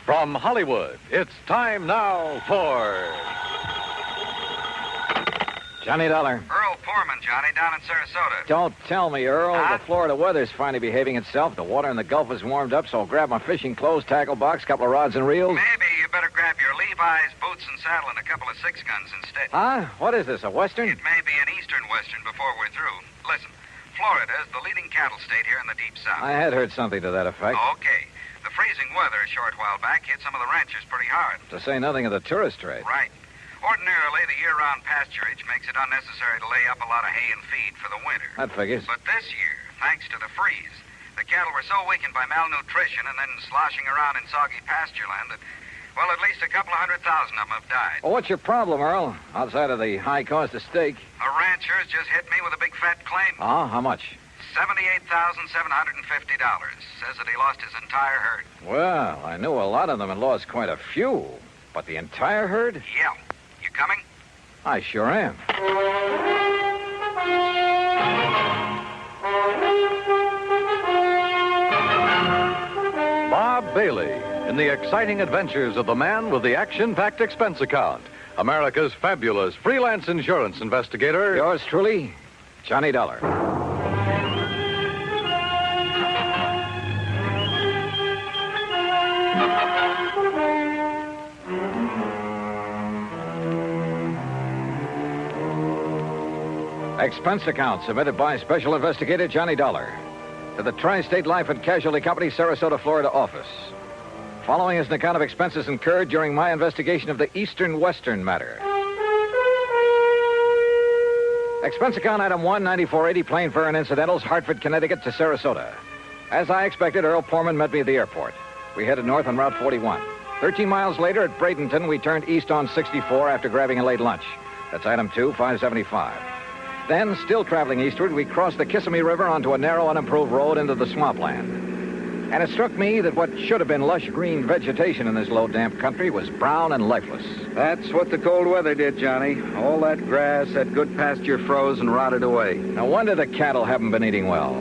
From Hollywood, it's time now for... Johnny Dollar. Earl Poorman, Johnny, down in Sarasota. Don't tell me, Earl. Huh? The Florida weather's finally behaving itself. The water in the Gulf is warmed up, so I'll grab my fishing clothes, tackle box, couple of rods and reels. Maybe you better grab your Levi's, boots and saddle, and a couple of six guns instead. Huh? What is this, a Western? It may be an eastern western before we're through. Listen, Florida is the leading cattle state here in the Deep South. I had heard something to that effect. Okay. The freezing weather a short while back hit some of the ranchers pretty hard. To say nothing of the tourist trade. Right. Ordinarily, the year-round pasturage makes it unnecessary to lay up a lot of hay and feed for the winter. That figures. But this year, thanks to the freeze, the cattle were so weakened by malnutrition and then sloshing around in soggy pasture land that, well, at least a couple of 100,000 of them have died. Well, what's your problem, Earl? Outside of the high cost of steak. A rancher's just hit me with a big fat claim. Oh, how much? $78,750. Says that he lost his entire herd. Well, I knew a lot of them had lost quite a few. But the entire herd? Yeah. You coming? I sure am. Bob Bailey in the exciting adventures of the man with the action-packed expense account. America's fabulous freelance insurance investigator. Yours truly, Johnny Dollar. Expense account submitted by Special Investigator Johnny Dollar to the Tri-State Life and Casualty Company, Sarasota, Florida office. Following is an account of expenses incurred during my investigation of the Eastern Western matter. Expense account item 1, 9480, plane fare and incidentals, Hartford, Connecticut to Sarasota. As I expected, Earl Poorman met me at the airport. We headed north on Route 41. 13 miles later at Bradenton, we turned east on 64 after grabbing a late lunch. That's item 2, 575. Then, still traveling eastward, we crossed the Kissimmee River onto a narrow, unimproved road into the swampland. And it struck me that what should have been lush green vegetation in this low, damp country was brown and lifeless. That's what the cold weather did, Johnny. All that grass, that good pasture froze and rotted away. No wonder the cattle haven't been eating well.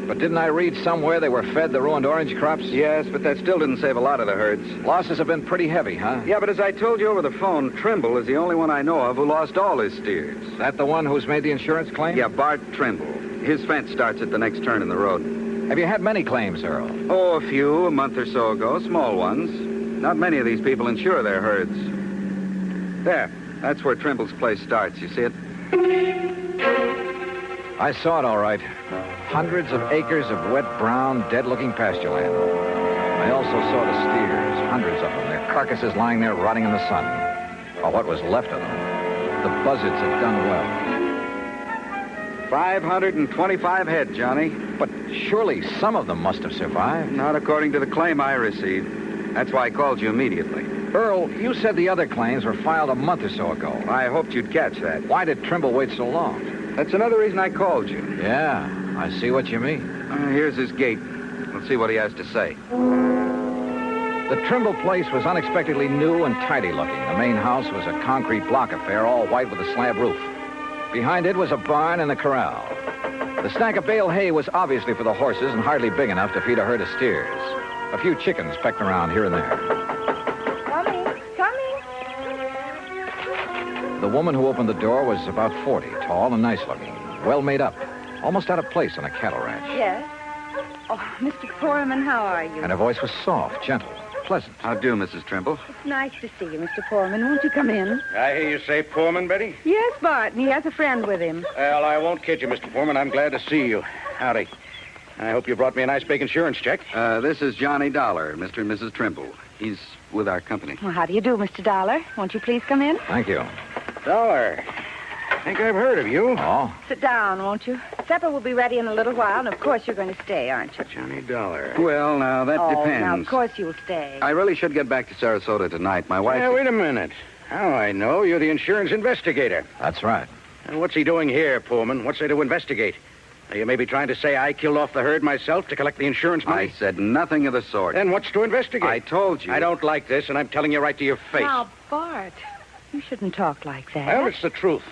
But didn't I read somewhere they were fed the ruined orange crops? Yes, but that still didn't save a lot of the herds. Losses have been pretty heavy, huh? Yeah, but as I told you over the phone, Trimble is the only one I know of who lost all his steers. That the one who's made the insurance claim? Yeah, Bart Trimble. His fence starts at the next turn in the road. Have you had many claims, Earl? Oh, a few, a month or so ago, small ones. Not many of these people insure their herds. There, that's where Trimble's place starts. You see it? I saw it all right. Hundreds of acres of wet, brown, dead-looking pasture land. I also saw the steers, hundreds of them, their carcasses lying there rotting in the sun. Or what was left of them. The buzzards had done well. 525 head, Johnny. But surely some of them must have survived. Not according to the claim I received. That's why I called you immediately. Earl, you said the other claims were filed a month or so ago. I hoped you'd catch that. Why did Trimble wait so long? That's another reason I called you. Yeah, I see what you mean. Here's his gate. Let's see what he has to say. The Trimble place was unexpectedly new and tidy looking. The main house was a concrete block affair, all white with a slab roof. Behind it was a barn and a corral. The stack of bale hay was obviously for the horses and hardly big enough to feed a herd of steers. A few chickens pecked around here and there. Coming. The woman who opened the door was about 40, tall and nice looking, well made up, almost out of place on a cattle ranch. Yes. Oh, Mr. Poorman, how are you? And her voice was soft, gentle, pleasant. How do, Mrs. Trimble? It's nice to see you, Mr. Poorman. Won't you come in? I hear you say Poorman, Betty? Yes, Bart, and he has a friend with him. Well, I won't kid you, Mr. Poorman. I'm glad to see you. Howdy. I hope you brought me a nice big insurance check. This is Johnny Dollar, Mr. and Mrs. Trimble. He's with our company. Well, how do you do, Mr. Dollar? Won't you please come in? Thank you. Dollar. I think I've heard of you. Oh? Sit down, won't you? Supper will be ready in a little while, and of course you're going to stay, aren't you? Johnny Dollar. Well, now, that depends. Now, of course you'll stay. I really should get back to Sarasota tonight. My wife... Now, wait a minute. How I know you're the insurance investigator. That's right. And what's he doing here, Poorman? What's there to investigate? Are you maybe trying to say I killed off the herd myself to collect the insurance money? I said nothing of the sort. Then what's to investigate? I told you. I don't like this, and I'm telling you right to your face. Now, Bart, you shouldn't talk like that. Well, it's the truth.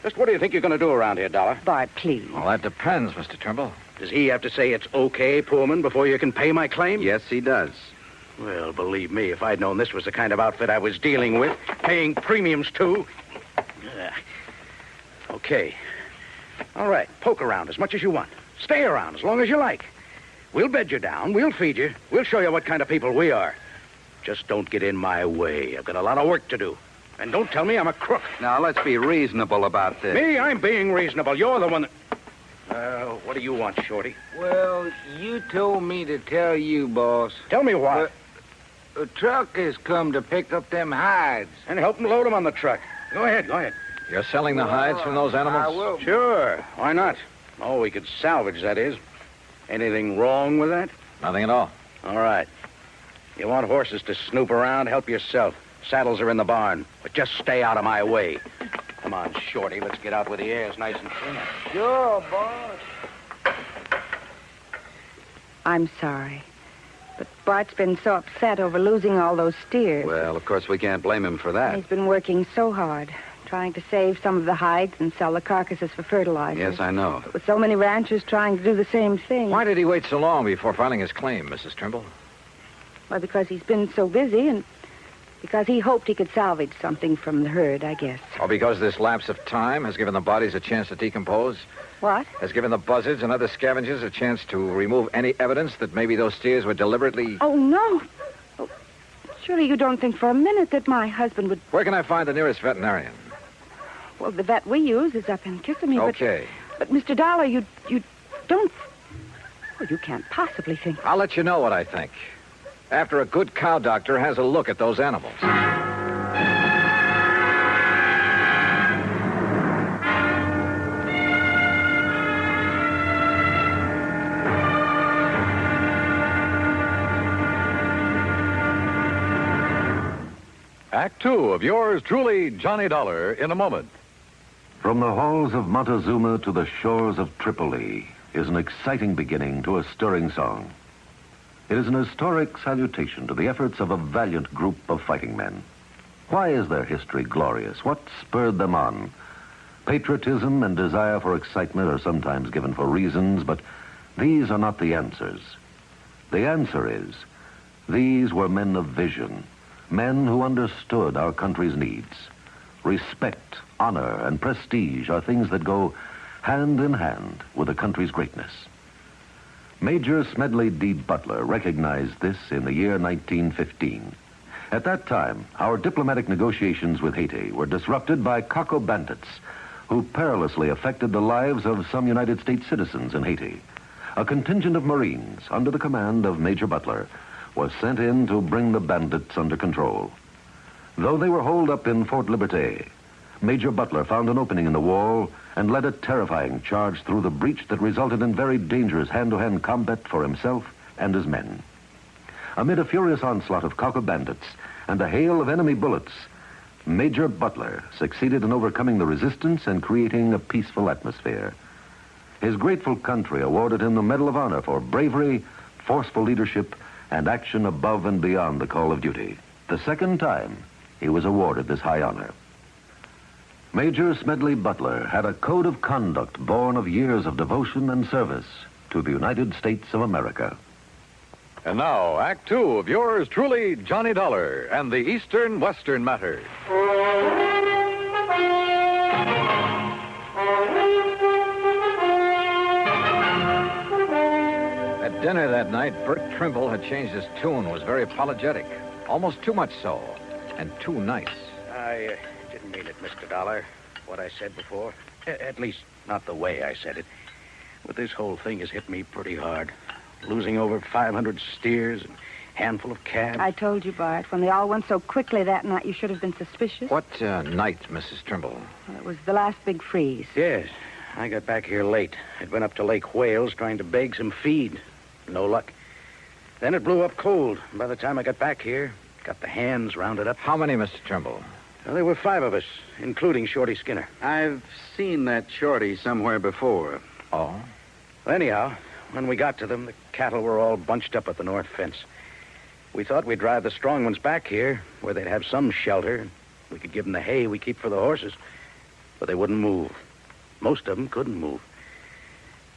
Just what do you think you're going to do around here, Dollar? Bart, please. Well, that depends, Mr. Trimble. Does he have to say it's okay, Poorman, before you can pay my claim? Yes, he does. Well, believe me, if I'd known this was the kind of outfit I was dealing with, paying premiums to... Okay. All right, poke around as much as you want. Stay around as long as you like. We'll bed you down, we'll feed you, we'll show you what kind of people we are. Just don't get in my way. I've got a lot of work to do. And don't tell me I'm a crook. Now, let's be reasonable about this. Me? I'm being reasonable. You're the one that... what do you want, Shorty? Well, you told me to tell you, boss. Tell me what? A truck has come to pick up them hides. And help them load them on the truck. Go ahead. You're selling the hides from those animals? I will. Sure. Why not? Oh, we could salvage, that is. Anything wrong with that? Nothing at all. All right. You want horses to snoop around? Help yourself. Saddles are in the barn. But just stay out of my way. Come on, Shorty. Let's get out where the air's nice and clean. Sure, boss. I'm sorry. But Bart's been so upset over losing all those steers. Well, of course, we can't blame him for that. He's been working so hard, trying to save some of the hides and sell the carcasses for fertilizer. Yes, I know. But with so many ranchers trying to do the same thing. Why did he wait so long before filing his claim, Mrs. Trimble? Well, because he's been so busy and because he hoped he could salvage something from the herd, I guess. Or because this lapse of time has given the bodies a chance to decompose? What? Has given the buzzards and other scavengers a chance to remove any evidence that maybe those steers were deliberately... Oh, no. Oh, surely you don't think for a minute that my husband would... Where can I find the nearest veterinarian? Well, the vet we use is up in Kissimmee. Okay. But Mr. Dollar, you don't... Well, you can't possibly think... I'll let you know what I think. After a good cow doctor has a look at those animals. Act two of yours truly, Johnny Dollar, in a moment. From the halls of Montezuma to the shores of Tripoli is an exciting beginning to a stirring song. It is an historic salutation to the efforts of a valiant group of fighting men. Why is their history glorious? What spurred them on? Patriotism and desire for excitement are sometimes given for reasons, but these are not the answers. The answer is, these were men of vision, men who understood our country's needs. Respect, honor, and prestige are things that go hand in hand with a country's greatness. Major Smedley D. Butler recognized this in the year 1915. At that time, our diplomatic negotiations with Haiti were disrupted by Coco bandits who perilously affected the lives of some United States citizens in Haiti. A contingent of Marines under the command of Major Butler was sent in to bring the bandits under control. Though they were holed up in Fort Liberté, Major Butler found an opening in the wall and led a terrifying charge through the breach that resulted in very dangerous hand-to-hand combat for himself and his men. Amid a furious onslaught of Coco bandits and a hail of enemy bullets, Major Butler succeeded in overcoming the resistance and creating a peaceful atmosphere. His grateful country awarded him the Medal of Honor for bravery, forceful leadership, and action above and beyond the call of duty. The second time he was awarded this high honor. Major Smedley Butler had a code of conduct born of years of devotion and service to the United States of America. And now, Act two of yours truly, Johnny Dollar, and the Eastern-Western matter. At dinner that night, Bert Trimble had changed his tune, was very apologetic. Almost too much so, and too nice. I didn't mean it, Mr. Dollar, what I said before. At least, not the way I said it. But this whole thing has hit me pretty hard. Losing over 500 steers, and a handful of calves. I told you, Bart, when they all went so quickly that night, you should have been suspicious. What night, Mrs. Trimble? Well, it was the last big freeze. Yes, I got back here late. I'd been up to Lake Wales trying to beg some feed. No luck. Then it blew up cold. By the time I got back here, got the hands rounded up. How many, Mr. Trimble? Well, there were 5 of us, including Shorty Skinner. I've seen that Shorty somewhere before. Oh? Well, anyhow, when we got to them, the cattle were all bunched up at the north fence. We thought we'd drive the strong ones back here, where they'd have some shelter, and we could give them the hay we keep for the horses. But they wouldn't move. Most of them couldn't move.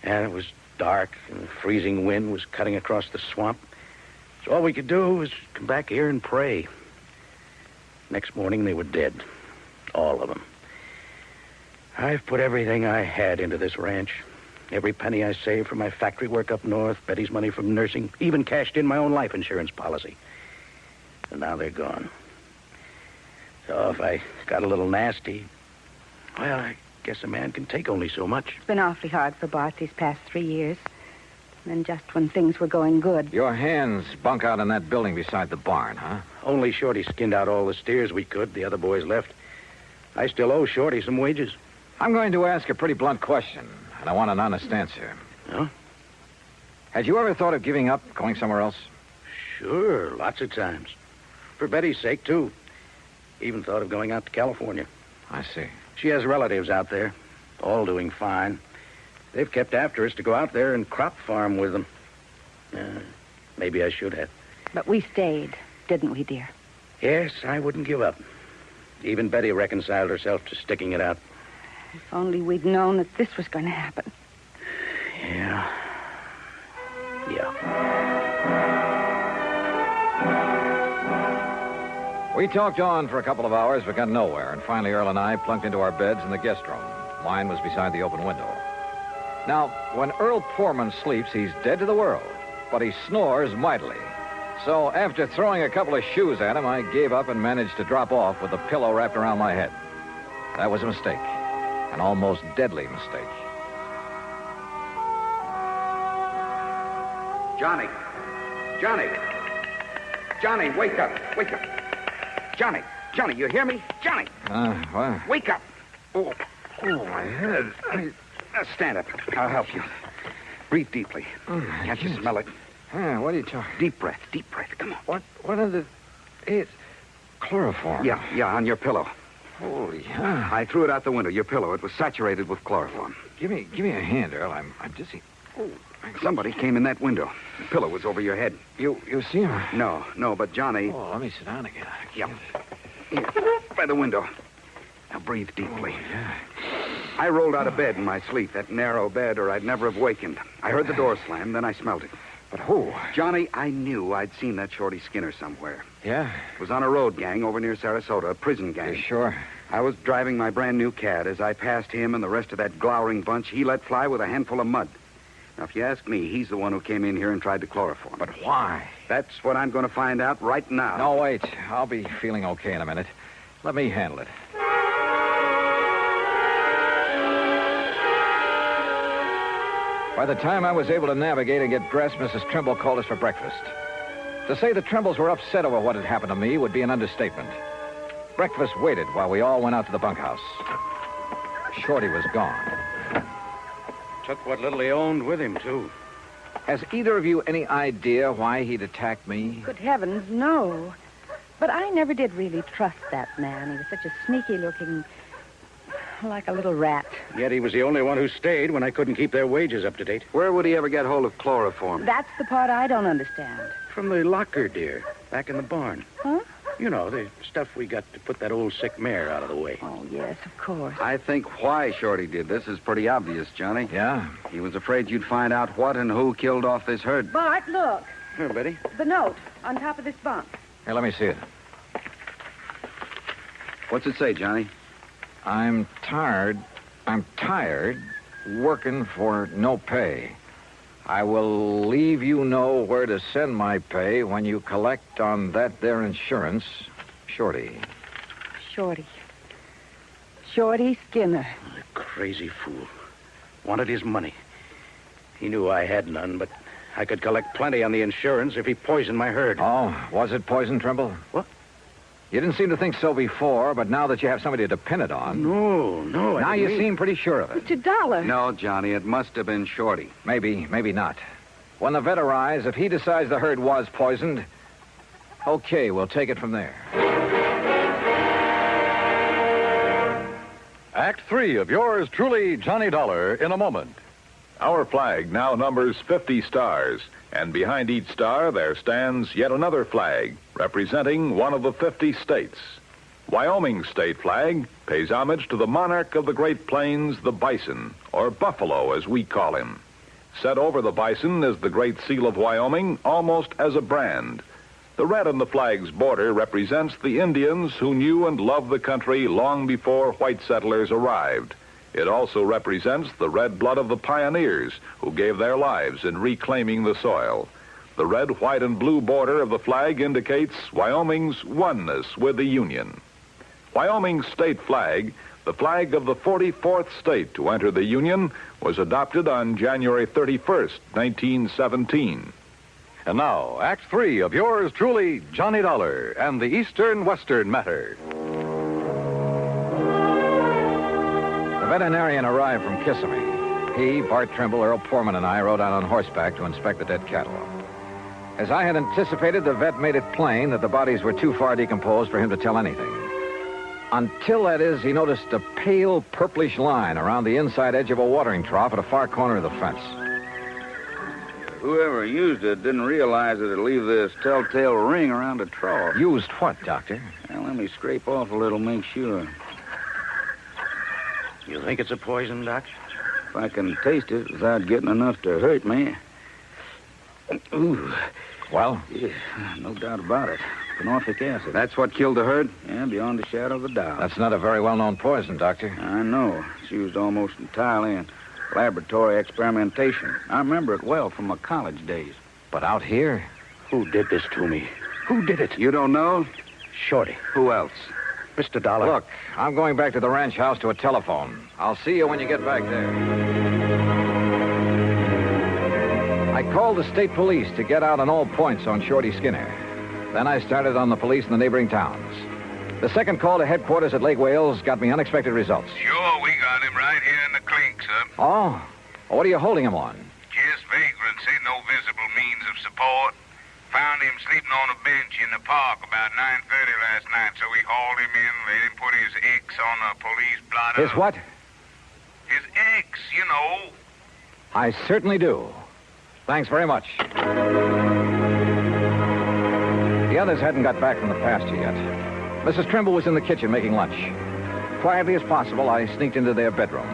And it was dark, and the freezing wind was cutting across the swamp. So all we could do was come back here and pray. Next morning, they were dead. All of them. I've put everything I had into this ranch. Every penny I saved from my factory work up north, Betty's money from nursing, even cashed in my own life insurance policy. And now they're gone. So if I got a little nasty, well, I guess a man can take only so much. It's been awfully hard for Bart these past 3 years. And then just when things were going good. Your hands bunk out in that building beside the barn, huh? Only Shorty skinned out all the steers we could. The other boys left. I still owe Shorty some wages. I'm going to ask a pretty blunt question, and I want an honest answer. Huh? Had you ever thought of giving up, going somewhere else? Sure, lots of times. For Betty's sake, too. Even thought of going out to California. I see. She has relatives out there, all doing fine. They've kept after us to go out there and crop farm with them. Maybe I should have. But we stayed, didn't we, dear? Yes, I wouldn't give up. Even Betty reconciled herself to sticking it out. If only we'd known that this was going to happen. Yeah. We talked on for a couple of hours, but got nowhere, and finally Earl and I plunked into our beds in the guest room. Mine was beside the open window. Now, when Earl Poorman sleeps, he's dead to the world, but he snores mightily. So after throwing a couple of shoes at him, I gave up and managed to drop off with a pillow wrapped around my head. That was a mistake, an almost deadly mistake. Johnny! Johnny, wake up! Johnny, you hear me? Johnny! What? Wake up! Oh, my head. Stand up. I'll help you. Breathe deeply. Can't you smell it? What are you talking? Deep breath. Come on. What are the... It's chloroform. Yeah, on your pillow. Holy hell. I threw it out the window, your pillow. It was saturated with chloroform. Give me a hand, Earl. I'm dizzy. Oh, Somebody came in that window. The pillow was over your head. You see him? No, but Johnny... Oh, let me sit down again. Yep. Here, by the window. Now breathe deeply. Oh, yeah. I rolled out of bed in my sleep, that narrow bed, or I'd never have wakened. I heard the door slam, then I smelled it. But who? Johnny, I knew I'd seen that Shorty Skinner somewhere. Yeah? It was on a road gang over near Sarasota, a prison gang. You sure? I was driving my brand new Cad. As I passed him and the rest of that glowering bunch, he let fly with a handful of mud. Now, if you ask me, he's the one who came in here and tried to chloroform. But why? That's what I'm going to find out right now. No, wait. I'll be feeling okay in a minute. Let me handle it. By the time I was able to navigate and get dressed, Mrs. Trimble called us for breakfast. To say the Trimbles were upset over what had happened to me would be an understatement. Breakfast waited while we all went out to the bunkhouse. Shorty was gone. Took what little he owned with him, too. Has either of you any idea why he'd attacked me? Good heavens, no. But I never did really trust that man. He was such a sneaky-looking... like a little rat. Yet he was the only one who stayed when I couldn't keep their wages up to date. Where would he ever get hold of chloroform? That's the part I don't understand. From the locker, dear. Back in the barn. Huh? You know, the stuff we got to put that old sick mare out of the way. Oh, yes, of course. I think why Shorty did this is pretty obvious, Johnny. Yeah? He was afraid you'd find out what and who killed off this herd. Bart, look. Here, Betty. The note on top of this bunk. Here, let me see it. What's it say, Johnny? I'm tired working for no pay. I will leave you know where to send my pay when you collect on that there insurance. Shorty. Shorty Skinner. The crazy fool. Wanted his money. He knew I had none, but I could collect plenty on the insurance if he poisoned my herd. Oh, was it poison, Trimble? What? You didn't seem to think so before, but now that you have somebody to depend it on... No. Now you seem pretty sure of it. $2. No, Johnny, it must have been Shorty. Maybe not. When the vet arrives, if he decides the herd was poisoned, okay, we'll take it from there. Act 3 of yours truly, Johnny Dollar, in a moment. Our flag now numbers 50 stars, and behind each star there stands yet another flag representing one of the 50 states. Wyoming's state flag pays homage to the monarch of the Great Plains, the bison, or buffalo as we call him. Set over the bison is the Great Seal of Wyoming, almost as a brand. The red on the flag's border represents the Indians who knew and loved the country long before white settlers arrived. It also represents the red blood of the pioneers who gave their lives in reclaiming the soil. The red, white, and blue border of the flag indicates Wyoming's oneness with the Union. Wyoming's state flag, the flag of the 44th state to enter the Union, was adopted on January 31st, 1917. And now, Act 3 of yours truly, Johnny Dollar and the Eastern-Western Matter. The veterinarian arrived from Kissimmee. He, Bart Trimble, Earl Poorman, and I rode out on horseback to inspect the dead cattle. As I had anticipated, the vet made it plain that the bodies were too far decomposed for him to tell anything. Until, that is, he noticed a pale purplish line around the inside edge of a watering trough at a far corner of the fence. Whoever used it didn't realize it'd leave this telltale ring around the trough. Used what, Doctor? Well, let me scrape off a little, make sure. You think it's a poison, Doc? If I can taste it without getting enough to hurt me. Ooh. Well? Yeah, no doubt about it. Phenofic acid. That's what killed the herd? Yeah, beyond a shadow of a doubt. That's not a very well-known poison, Doctor. I know. It's used almost entirely in laboratory experimentation. I remember it well from my college days. But out here? Who did this to me? Who did it? You don't know? Shorty. Who else? Mr. Dollar. Look, I'm going back to the ranch house to a telephone. I'll see you when you get back there. I called the state police to get out on all points on Shorty Skinner. Then I started on the police in the neighboring towns. The second call to headquarters at Lake Wales got me unexpected results. Sure, we got him right here in the clink, sir. Oh? What are you holding him on? Just vagrancy, no visible means of support. Found him sleeping on a bench in the park about 9:30 last night, so we hauled him in, let him put his X on a police blotter. His what? His X, you know. I certainly do. Thanks very much. The others hadn't got back from the pasture yet. Mrs. Trimble was in the kitchen making lunch. Quietly as possible, I sneaked into their bedroom.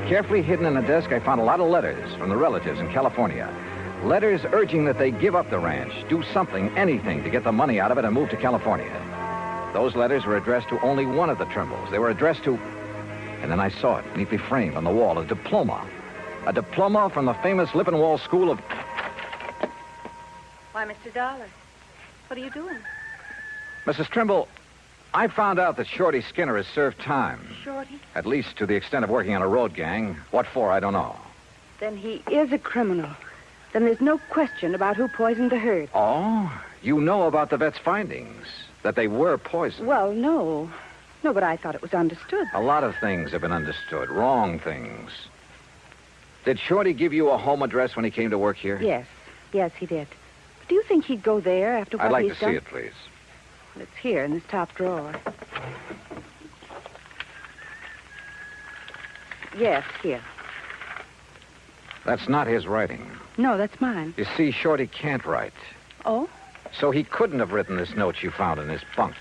Carefully hidden in a desk, I found a lot of letters from the relatives in California. Letters urging that they give up the ranch, do something, anything, to get the money out of it and move to California. Those letters were addressed to only one of the Trimbles. They were addressed to... And then I saw it, neatly framed on the wall, a diploma. A diploma from the famous Lippenwall School of... Why, Mr. Dollar, what are you doing? Mrs. Trimble, I found out that Shorty Skinner has served time. Shorty? At least to the extent of working on a road gang. What for, I don't know. Then he is a criminal. Then there's no question about who poisoned the herd. Oh? You know about the vet's findings? That they were poisoned? Well, no. No, but I thought it was understood. A lot of things have been understood. Wrong things. Did Shorty give you a home address when he came to work here? Yes. Yes, he did. Do you think he'd go there after what I'd like he's to done? see it, please. Well, it's here in this top drawer. Yes, here. That's not his writing. No, that's mine. You see, Shorty can't write. Oh? So he couldn't have written this note you found in his bunk.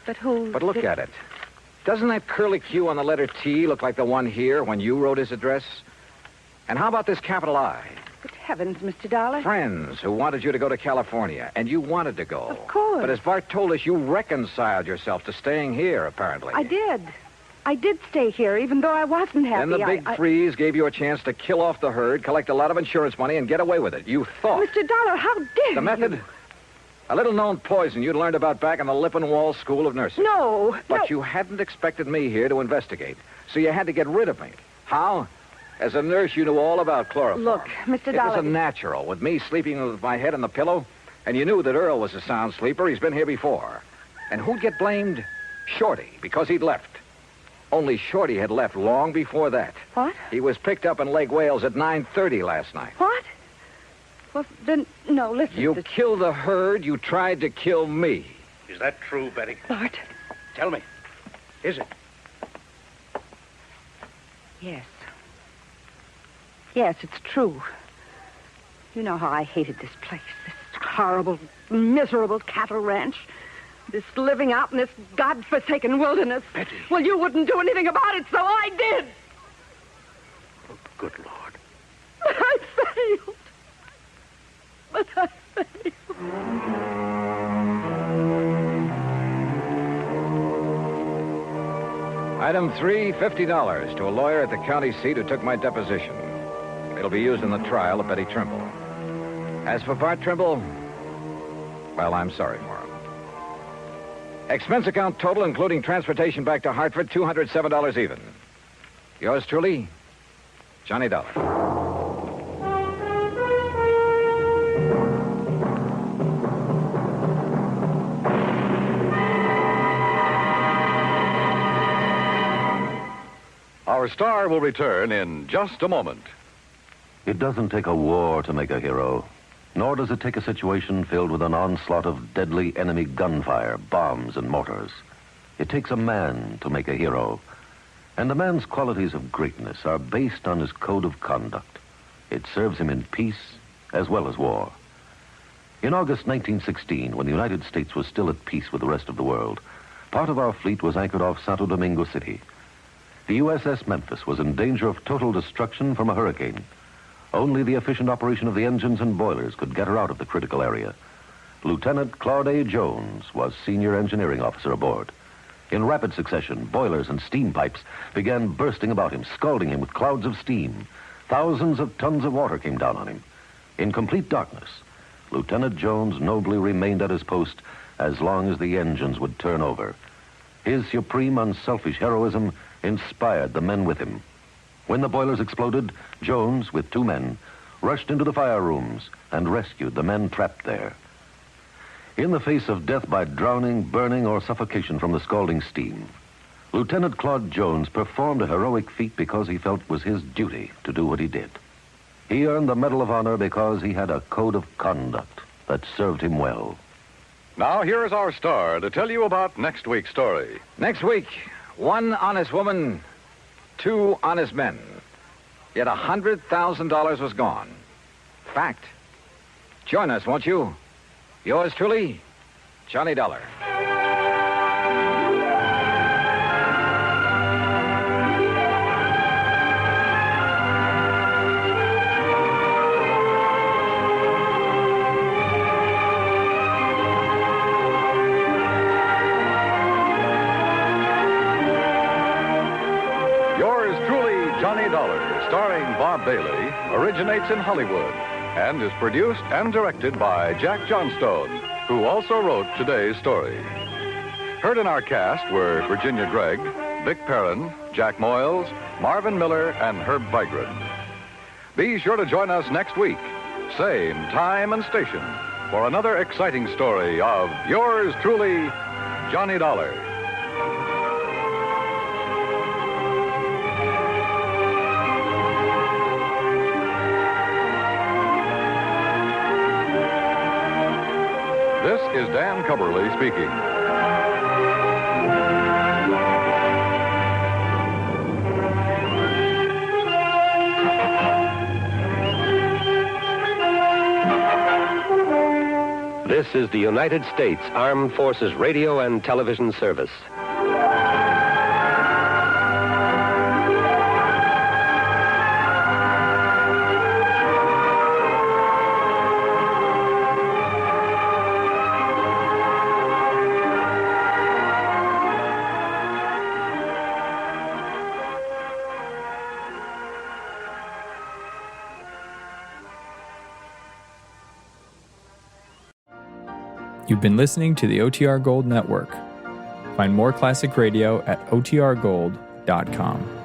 But who... But look at it. Doesn't that curlicue on the letter T look like the one here when you wrote his address? And how about this capital I? Good heavens, Mr. Dollar. Friends who wanted you to go to California, and you wanted to go. Of course. But as Bart told us, you reconciled yourself to staying here, apparently. I did. I did stay here, even though I wasn't happy. Then the big freeze gave you a chance to kill off the herd, collect a lot of insurance money, and get away with it. You thought. Mr. Dollar, how dare you? The method? A little-known poison you'd learned about back in the Lippenwall School of Nursing. No. But you hadn't expected me here to investigate, so you had to get rid of me. How? As a nurse, you knew all about chloroform. Look, Mr. Dollar... It was a natural, with me sleeping with my head on the pillow, and you knew that Earl was a sound sleeper. He's been here before. And who'd get blamed? Shorty, because he'd left. Only Shorty had left long before that. What? He was picked up in Lake Wales at 9:30 last night. What? Well, then, no, listen. You killed the herd. You tried to kill me. Is that true, Betty? Bart. Tell me. Is it? Yes. Yes, it's true. You know how I hated this place. This horrible, miserable cattle ranch. This living out in this godforsaken wilderness. Betty. Well, you wouldn't do anything about it, so I did. Oh, good Lord. failed. But I failed. Item 3, $50 to a lawyer at the county seat who took my deposition. It'll be used in the trial of Betty Trimble. As for Bart Trimble, well, I'm sorry for him. Expense account total, including transportation back to Hartford, $207 even. Yours truly, Johnny Dollar. Our star will return in just a moment. It doesn't take a war to make a hero, nor does it take a situation filled with an onslaught of deadly enemy gunfire, bombs, and mortars. It takes a man to make a hero. And a man's qualities of greatness are based on his code of conduct. It serves him in peace as well as war. In August 1916, when the United States was still at peace with the rest of the world, part of our fleet was anchored off Santo Domingo City. The USS Memphis was in danger of total destruction from a hurricane. Only the efficient operation of the engines and boilers could get her out of the critical area. Lieutenant Claude A. Jones was senior engineering officer aboard. In rapid succession, boilers and steam pipes began bursting about him, scalding him with clouds of steam. Thousands of tons of water came down on him. In complete darkness, Lieutenant Jones nobly remained at his post as long as the engines would turn over. His supreme, unselfish heroism inspired the men with him. When the boilers exploded, Jones, with 2 men, rushed into the fire rooms and rescued the men trapped there. In the face of death by drowning, burning, or suffocation from the scalding steam, Lieutenant Claude Jones performed a heroic feat because he felt it was his duty to do what he did. He earned the Medal of Honor because he had a code of conduct that served him well. Now, here is our star to tell you about next week's story. Next week, 1 honest woman, 2 honest men. Yet $100,000 was gone. Fact. Join us, won't you? Yours truly, Johnny Dollar. Yours truly, Johnny Dollar, starring Bob Bailey, originates in Hollywood and is produced and directed by Jack Johnstone, who also wrote today's story. Heard in our cast were Virginia Gregg, Vic Perrin, Jack Moyles, Marvin Miller, and Herb Vigran. Be sure to join us next week, same time and station, for another exciting story of yours truly, Johnny Dollar. This is Dan Cubberly speaking. This is the United States Armed Forces Radio and Television Service. You've been listening to the OTR Gold Network. Find more classic radio at otrgold.com.